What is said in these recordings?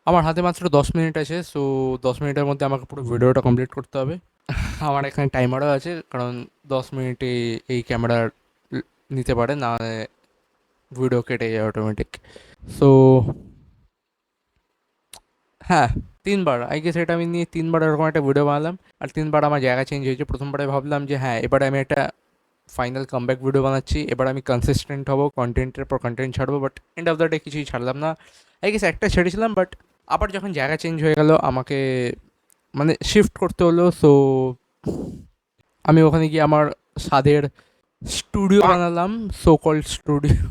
আমার হাতে মাত্র 10 মিনিট আছে, সো 10 মিনিটের মধ্যে আমাকে পুরো ভিডিওটা কমপ্লিট করতে হবে। আমার এখানে টাইমারও আছে, কারণ 10 মিনিটে এই ক্যামেরা নিতে পারে না, ভিডিও কেটে যায় অটোমেটিক। সো হ্যাঁ, 3 বার আই গেস এটা আমি নিয়ে 3বার এরকম একটা ভিডিও বানালাম। আর 3বার আমার জায়গা চেঞ্জ হয়েছে। প্রথমবারে ভাবলাম যে হ্যাঁ, এবারে আমি একটা ফাইনাল কামব্যাক ভিডিও বানাচ্ছি, এবার আমি কনসিস্টেন্ট হবো, কন্টেন্টের পর কন্টেন্ট ছাড়বো, but end of the day কিছুই ছাড়লাম না। আই গেস একটা ছেড়েছিলাম, বাট আবার যখন জায়গা চেঞ্জ হয়ে গেল আমাকে মানে শিফট করতে হলো। সো আমি ওখানে গিয়ে আমার স্বাদের স্টুডিও বানালাম, সো কল্ড স্টুডিও।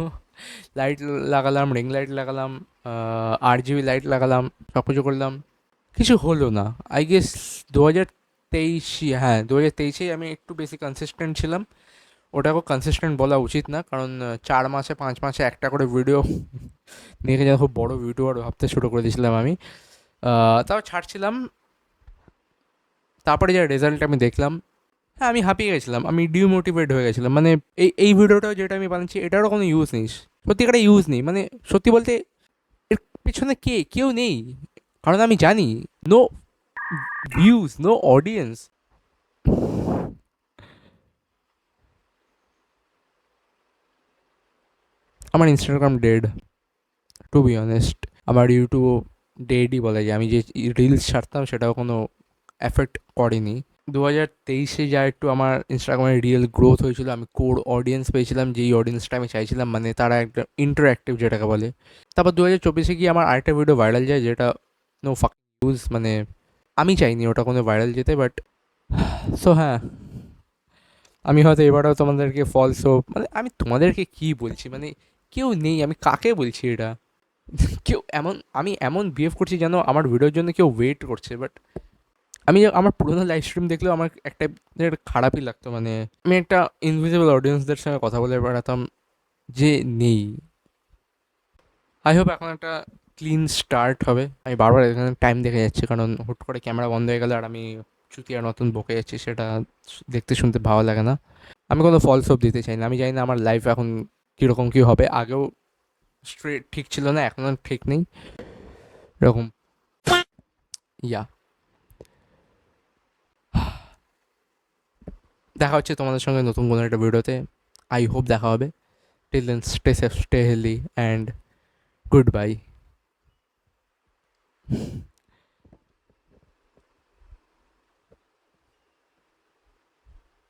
লাইট লাগালাম, রিং লাইট লাগালাম, RGB লাইট লাগালাম, সব কিছু করলাম, কিছু হলো না। আই গেস 2023, হ্যাঁ 2023 আমি একটু বেশি কনসিস্টেন্ট ছিলাম। ওটাকেও কনসিস্টেন্ট বলা উচিত না, কারণ 4 মাসে 5 মাসে একটা করে ভিডিও নিয়ে যেন খুব বড় ভিডিও ভাবতে শুরু করে দিয়েছিলাম আমি। তাও ছাড়ছিলাম। তারপরে যে রেজাল্ট আমি দেখলাম, হ্যাঁ আমি হাঁপিয়ে গেছিলাম, আমি ডিমোটিভেট হয়ে গেছিলাম। মানে এই ভিডিওটাও যেটা আমি বানাচ্ছি এটারও কোনো ইউজ নেই, সত্যিকারে ইউজ নেই। মানে সত্যি বলতে এর পেছনে কেউ নেই, কারণ আমি জানি নো ভিউজ, নো অডিয়েন্স। আমার Instagram dead, to be honest. আমার ইউটিউব ডেডই বলা যায়। আমি যে রিলস ছাড়তাম সেটাও কোনো এফেক্ট করেনি। 2023 যা একটু আমার ইনস্টাগ্রামের রিয়েল গ্রোথ হয়েছিল, আমি কোর অডিয়েন্স পেয়েছিলাম, যেই অডিয়েন্সটা আমি চাইছিলাম, মানে তারা একটা ইন্টারঅ্যাক্টিভ যেটাকে বলে। তারপর 2024 গিয়ে আমার আরেকটা ভিডিও ভাইরাল যায়, যেটা নো ফাক ইউজ, মানে আমি চাইনি ওটা কোনো ভাইরাল যেতে, বাট সো হ্যাঁ, আমি হয়তো এবারেও তোমাদেরকে ফলস হোপ, মানে আমি তোমাদেরকে কি বলছি, মানে কেউ নেই, আমি কাকে বলছি এটা? কেউ এমন, আমি এমন বিহেভ করছি যেন আমার ভিডিওর জন্য কেউ ওয়েট করছে, বাট আমি আমার পুরোনো লাইভ স্ট্রিম দেখলেও আমার একটা খারাপই লাগতো। মানে আমি একটা ইনভিজিবল অডিয়েন্সদের সঙ্গে কথা বলে বেড়াতাম যে নেই। আই হোপ এখন একটা ক্লিন স্টার্ট হবে। আমি বারবার এখানে টাইম দেখে যাচ্ছি, কারণ হুট করে ক্যামেরা বন্ধ হয়ে গেলে আর আমি চুতিয়ার নতুন বকে যাচ্ছি, সেটা দেখতে শুনতে ভালো লাগে না। আমি কোনো ফলস হোপ দিতে চাই না। আমি জানি না আমার লাইফ এখন কীরকম কী হবে। আগেও স্ট্রেট ঠিক ছিল না, এখনও ঠিক নেই, এরকম। ইয়া, দেখা হচ্ছে তোমাদের সঙ্গে নতুন কোনো একটা ভিডিওতে। আই হোপ দেখা হবে। Till then, stay safe, stay healthy, and good by.